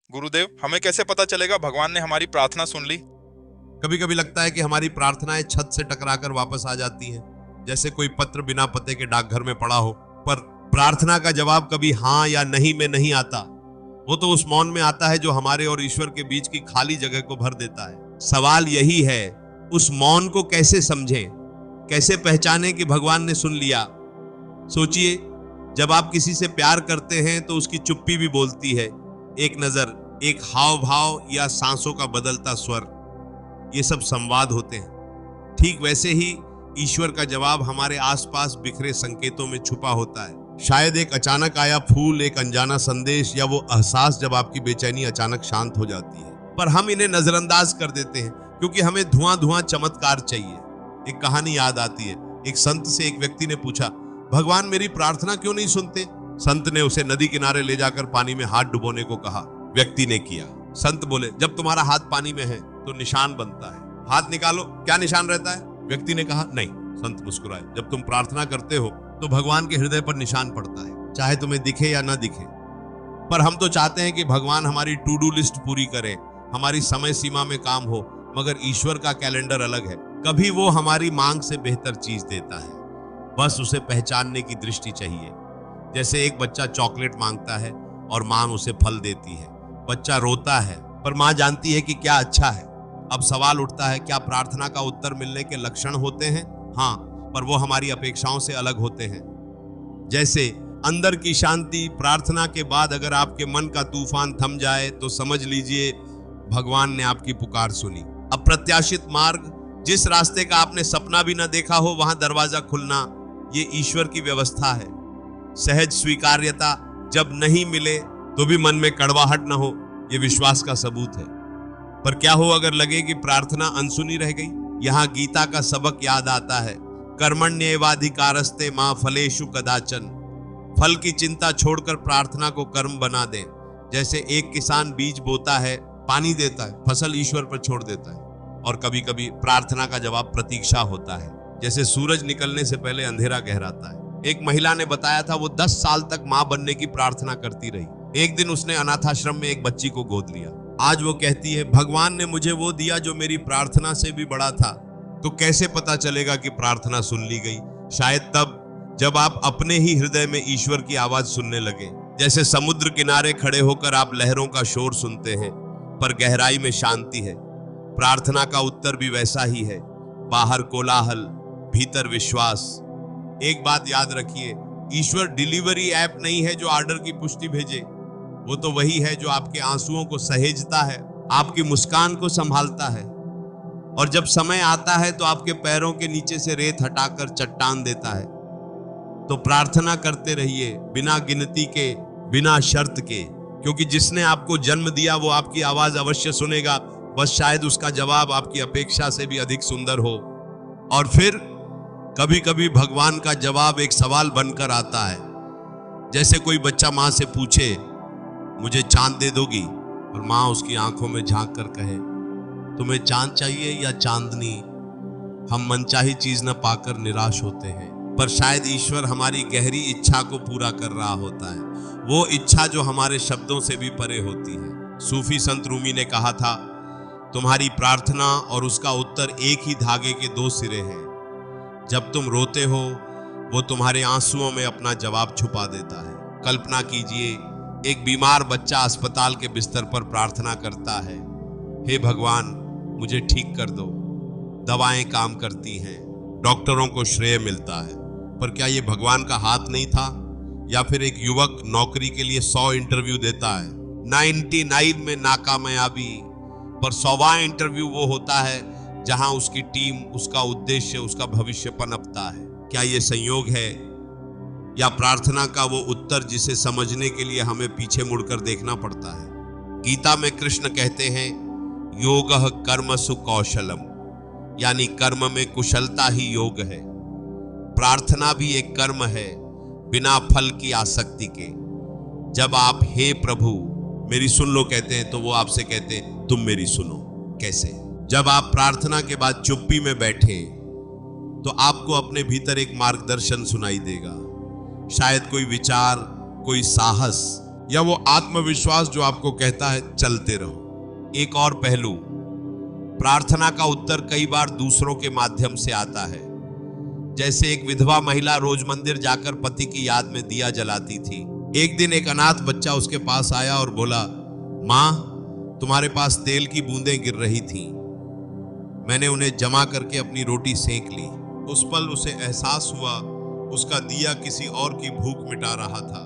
गुरुदेव, हमें कैसे पता चलेगा भगवान ने हमारी प्रार्थना सुन ली? कभी कभी लगता है कि हमारी प्रार्थनाएं छत से टकराकर वापस आ जाती हैं, जैसे कोई पत्र बिना पते के डाकघर में पड़ा हो। पर प्रार्थना का जवाब कभी हाँ या नहीं में नहीं आता। वो तो उस मौन में आता है जो हमारे और ईश्वर के बीच की खाली जगह को भर देता है। सवाल यही है, उस मौन को कैसे समझें, कैसे पहचानें कि भगवान ने सुन लिया। सोचिए, जब आप किसी से प्यार करते हैं तो उसकी चुप्पी भी बोलती है। एक नजर, एक हाव भाव या सांसों का बदलता स्वर, ये सब संवाद होते हैं। ठीक वैसे ही ईश्वर का जवाब हमारे आसपास बिखरे संकेतों में छुपा होता है। शायद एक अचानक आया फूल, एक अनजाना संदेश, या वो एहसास जब आपकी बेचैनी अचानक शांत हो जाती है। पर हम इन्हें नजरअंदाज कर देते हैं क्योंकि हमें धुआं धुआं चमत्कार चाहिए। एक कहानी याद आती है। एक संत से एक व्यक्ति ने पूछा, भगवान मेरी प्रार्थना क्यों नहीं सुनते? संत ने उसे नदी किनारे ले जाकर पानी में हाथ डुबोने को कहा। व्यक्ति ने किया। संत बोले, जब तुम्हारा हाथ पानी में है तो निशान बनता है, हाथ निकालो, क्या निशान रहता है? व्यक्ति ने कहा, नहीं। संत मुस्कुराए, जब तुम प्रार्थना करते हो तो भगवान के हृदय पर निशान पड़ता है, चाहे तुम्हें दिखे या ना दिखे। पर हम तो चाहते हैं कि भगवान हमारी टू डू लिस्ट पूरी करे, हमारी समय सीमा में काम हो, मगर ईश्वर का कैलेंडर अलग है। कभी वो हमारी मांग से बेहतर चीज देता है, बस उसे पहचानने की दृष्टि चाहिए। जैसे एक बच्चा चॉकलेट मांगता है और मां उसे फल देती है। बच्चा रोता है पर मां जानती है कि क्या अच्छा है। अब सवाल उठता है, क्या प्रार्थना का उत्तर मिलने के लक्षण होते हैं? हाँ, पर वो हमारी अपेक्षाओं से अलग होते हैं। जैसे अंदर की शांति, प्रार्थना के बाद अगर आपके मन का तूफान थम जाए तो समझ लीजिए भगवान ने आपकी पुकार सुनी। अप्रत्याशित मार्ग, जिस रास्ते का आपने सपना भी न देखा हो वहां दरवाजा खुलना, ये ईश्वर की व्यवस्था है। सहज स्वीकार्यता, जब नहीं मिले तो भी मन में कड़वाहट न हो, ये विश्वास का सबूत है। पर क्या हो अगर लगे कि प्रार्थना अनसुनी रह गई? यहाँ गीता का सबक याद आता है, कर्मण्येवाधिकारस्ते मां फलेषु कदाचन। फल की चिंता छोड़कर प्रार्थना को कर्म बना दें। जैसे एक किसान बीज बोता है, पानी देता है, फसल ईश्वर पर छोड़ देता है। और कभी कभी प्रार्थना का जवाब प्रतीक्षा होता है। जैसे सूरज निकलने से पहले अंधेरा गहराता है। एक महिला ने बताया था, वो 10 साल तक मां बनने की प्रार्थना करती रही। एक दिन उसने अनाथाश्रम में एक बच्ची को गोद लिया। आज वो कहती है, भगवान ने मुझे वो दिया जो मेरी प्रार्थना से भी बड़ा था। तो कैसे पता चलेगा कि प्रार्थना सुन ली गई? शायद तब जब आप अपने ही हृदय में ईश्वर की आवाज सुनने लगे। जैसे समुद्र किनारे खड़े होकर आप लहरों का शोर सुनते हैं पर गहराई में शांति है। प्रार्थना का उत्तर भी वैसा ही है, बाहर कोलाहल, भीतर विश्वास। एक बात याद रखिए, ईश्वर डिलीवरी ऐप नहीं है जो ऑर्डर की पुष्टि भेजे। वो तो वही है जो आपके आंसुओं को सहेजता है, आपकी मुस्कान को संभालता है, और जब समय आता है तो आपके पैरों के नीचे से रेत हटाकर चट्टान देता है। तो प्रार्थना करते रहिए, बिना गिनती के, बिना शर्त के, क्योंकि जिसने आपको जन्म दिया वो आपकी आवाज अवश्य सुनेगा। बस शायद उसका जवाब आपकी अपेक्षा से भी अधिक सुंदर हो। और फिर कभी कभी भगवान का जवाब एक सवाल बनकर आता है। जैसे कोई बच्चा मां से पूछे, मुझे चांद दे दोगी? और मां उसकी आंखों में झांक कर कहे, तुम्हें चांद चाहिए या चांदनी? हम मनचाही चीज न पाकर निराश होते हैं, पर शायद ईश्वर हमारी गहरी इच्छा को पूरा कर रहा होता है, वो इच्छा जो हमारे शब्दों से भी परे होती है। सूफी संत रूमी ने कहा था, तुम्हारी प्रार्थना और उसका उत्तर एक ही धागे के 2 सिरे हैं। जब तुम रोते हो वो तुम्हारे आंसुओं में अपना जवाब छुपा देता है। कल्पना कीजिए, एक बीमार बच्चा अस्पताल के बिस्तर पर प्रार्थना करता है, हे भगवान मुझे ठीक कर दो। दवाएं काम करती हैं, डॉक्टरों को श्रेय मिलता है, पर क्या ये भगवान का हाथ नहीं था? या फिर एक युवक नौकरी के लिए 100 इंटरव्यू देता है, 99 में नाकामयाबी, पर 100वां इंटरव्यू वो होता है जहां उसकी टीम, उसका उद्देश्य, उसका भविष्य पनपता है। क्या ये संयोग है या प्रार्थना का वो उत्तर जिसे समझने के लिए हमें पीछे मुड़कर देखना पड़ता है? गीता में कृष्ण कहते हैं, योगः कर्मसु कौशलम, यानी कर्म में कुशलता ही योग है। प्रार्थना भी एक कर्म है, बिना फल की आसक्ति के। जब आप हे प्रभु मेरी सुन लो कहते हैं तो वो आपसे कहते हैं तुम मेरी सुनो। कैसे? जब आप प्रार्थना के बाद चुप्पी में बैठे तो आपको अपने भीतर एक मार्गदर्शन सुनाई देगा। शायद कोई विचार, कोई साहस, या वो आत्मविश्वास जो आपको कहता है चलते रहो। एक और पहलू, प्रार्थना का उत्तर कई बार दूसरों के माध्यम से आता है। जैसे एक विधवा महिला रोज मंदिर जाकर पति की याद में दिया जलाती थी। एक दिन एक अनाथ बच्चा उसके पास आया और बोला, माँ, तुम्हारे पास तेल की बूंदें गिर रही थीं। मैंने उन्हें जमा करके अपनी रोटी सेंक ली। उस पल उसे एहसास हुआ उसका दिया किसी और की भूख मिटा रहा था।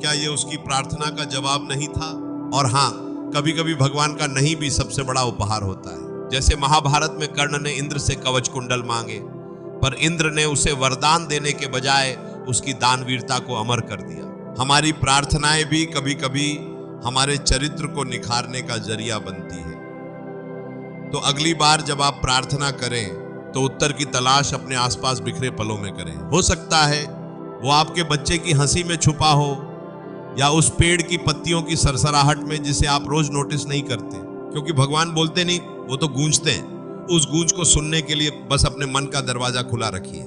क्या ये उसकी प्रार्थना का जवाब नहीं था? और हाँ, कभी कभी भगवान का नहीं भी सबसे बड़ा उपहार होता है। जैसे महाभारत में कर्ण ने इंद्र से कवच कुंडल मांगे, पर इंद्र ने उसे वरदान देने के बजाय उसकी दानवीरता को अमर कर दिया। हमारी प्रार्थनाएं भी कभी कभी हमारे चरित्र को निखारने का जरिया बनती है। तो अगली बार जब आप प्रार्थना करें तो उत्तर की तलाश अपने आसपास बिखरे पलों में करें। हो सकता है वो आपके बच्चे की हंसी में छुपा हो, या उस पेड़ की पत्तियों की सरसराहट में जिसे आप रोज नोटिस नहीं करते, क्योंकि भगवान बोलते नहीं, वो तो गूंजते हैं। उस गूंज को सुनने के लिए बस अपने मन का दरवाजा खुला रखिए।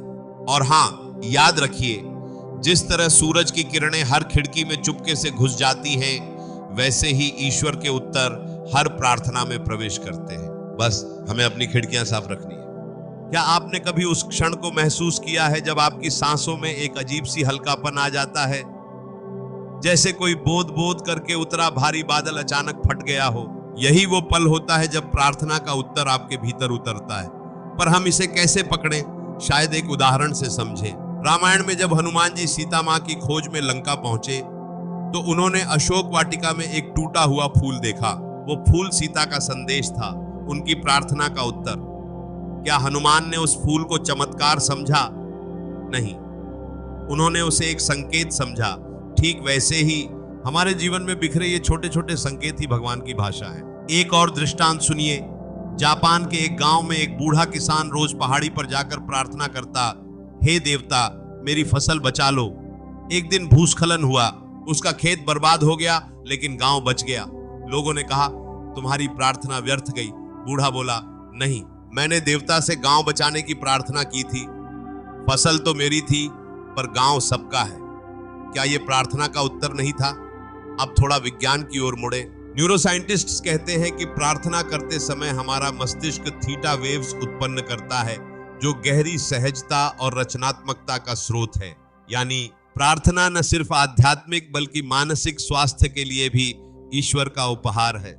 और हाँ, याद रखिए, जिस तरह सूरज की किरणें हर खिड़की में चुपके से घुस जाती हैं, वैसे ही ईश्वर के उत्तर हर प्रार्थना में प्रवेश करते हैं। बस हमें अपनी खिड़कियां साफ रखनी है। क्या आपने कभी उस क्षण को महसूस किया है जब आपकी सांसों में एक अजीब सी हल्कापन आ जाता है, जैसे कोई बोध बोध करके उतरा भारी बादल अचानक फट गया हो? यही वो पल होता है जब प्रार्थना का उत्तर आपके भीतर उतरता है। पर हम इसे कैसे पकड़ें? शायद एक उदाहरण से समझें। रामायण में जब हनुमान जी सीता मां की खोज में लंका पहुंचे तो उन्होंने अशोक वाटिका में एक टूटा हुआ फूल देखा। वो फूल सीता का संदेश था, उनकी प्रार्थना का उत्तर। क्या हनुमान ने उस फूल को चमत्कार समझा? नहीं, उन्होंने उसे एक संकेत समझा। ठीक वैसे ही हमारे जीवन में बिखरे ये छोटे छोटे संकेत ही भगवान की भाषा है। एक और दृष्टांत सुनिए। जापान के एक गांव में एक बूढ़ा किसान रोज पहाड़ी पर जाकर प्रार्थना करता, हे देवता, मेरी फसल बचा लो। एक दिन भूस्खलन हुआ, उसका खेत बर्बाद हो गया, लेकिन गांव बच गया। लोगों ने कहा, तुम्हारी प्रार्थना व्यर्थ गई। बूढ़ा बोला, नहीं, मैंने देवता से गांव बचाने की प्रार्थना की थी। फसल तो मेरी थी, पर गांव सबका है। क्या यह प्रार्थना का उत्तर नहीं था? अब थोड़ा विज्ञान की ओर मुड़े। न्यूरोसाइंटिस्ट्स कहते हैं कि प्रार्थना करते समय हमारा मस्तिष्क थीटा वेव्स उत्पन्न करता है, जो गहरी सहजता और रचनात्मकता का स्रोत है। यानी प्रार्थना न सिर्फ आध्यात्मिक बल्कि मानसिक स्वास्थ्य के लिए भी ईश्वर का उपहार है।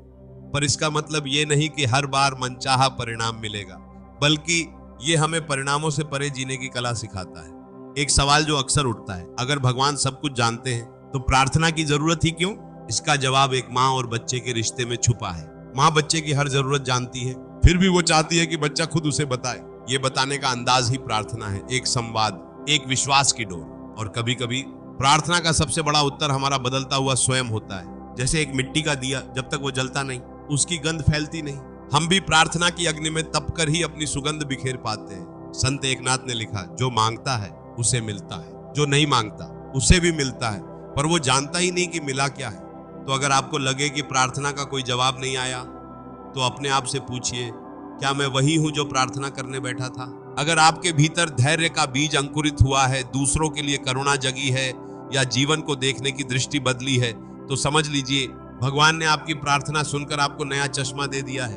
पर इसका मतलब ये नहीं कि हर बार मनचाहा परिणाम मिलेगा, बल्कि ये हमें परिणामों से परे जीने की कला सिखाता है। एक सवाल जो अक्सर उठता है, अगर भगवान सब कुछ जानते हैं तो प्रार्थना की जरूरत ही क्यों? इसका जवाब एक माँ और बच्चे के रिश्ते में छुपा है। माँ बच्चे की हर जरूरत जानती है, फिर भी वो चाहती है कि बच्चा खुद उसे बताए। ये बताने का अंदाज ही प्रार्थना है, एक संवाद, एक विश्वास की डोर। और कभी कभी प्रार्थना का सबसे बड़ा उत्तर हमारा बदलता हुआ स्वयं होता है। जैसे एक मिट्टी का दिया, जब तक वो जलता नहीं, उसकी गंध फैलती नहीं। हम भी प्रार्थना की अग्नि में तप कर ही अपनी सुगंध बिखेर पाते हैं। संत एकनाथ ने लिखा, जो मांगता है उसे मिलता है, जो नहीं मांगता उसे भी मिलता है, पर वो जानता ही नहीं कि मिला क्या है। तो अगर आपको लगे कि प्रार्थना का कोई जवाब नहीं आया, तो अपने आप से पूछिए, क्या मैं वही हूं जो प्रार्थना करने बैठा था? अगर आपके भीतर धैर्य का बीज अंकुरित हुआ है, दूसरों के लिए करुणा जगी है, या जीवन को देखने की दृष्टि बदली है, तो समझ लीजिए भगवान ने आपकी प्रार्थना सुनकर आपको नया चश्मा दे दिया है।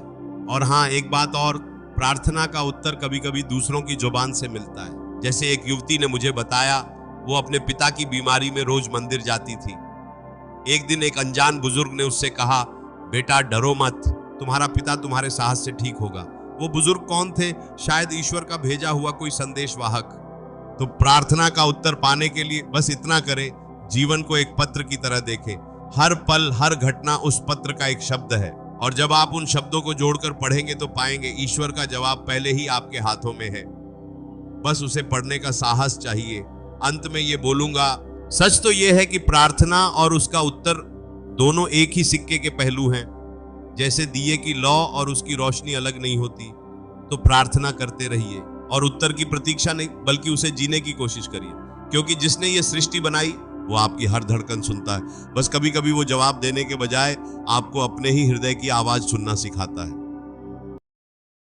और हाँ, एक बात और, प्रार्थना का उत्तर कभी कभी दूसरों की जुबान से मिलता है। जैसे एक युवती ने मुझे बताया, वो अपने पिता की बीमारी में रोज मंदिर जाती थी। एक दिन एक अनजान बुजुर्ग ने उससे कहा, बेटा डरो मत, तुम्हारा पिता तुम्हारे साहस से ठीक होगा। वो बुजुर्ग कौन थे? शायद ईश्वर का भेजा हुआ कोई संदेशवाहक। तो प्रार्थना का उत्तर पाने के लिए बस इतना करें, जीवन को एक पत्र की तरह देखें। हर पल, हर घटना उस पत्र का एक शब्द है, और जब आप उन शब्दों को जोड़कर पढ़ेंगे तो पाएंगे ईश्वर का जवाब पहले ही आपके हाथों में है। बस उसे पढ़ने का साहस चाहिए। अंत में ये बोलूंगा, सच तो यह है कि प्रार्थना और उसका उत्तर दोनों एक ही सिक्के के पहलू हैं। जैसे दिए की लौ और उसकी रोशनी अलग नहीं होती, तो प्रार्थना करते रहिए और उत्तर की प्रतीक्षा नहीं, बल्कि उसे जीने की कोशिश करिए, क्योंकि जिसने ये सृष्टि बनाई वो आपकी हर धड़कन सुनता है। बस कभी कभी वो जवाब देने के बजाय आपको अपने ही हृदय की आवाज सुनना सिखाता है।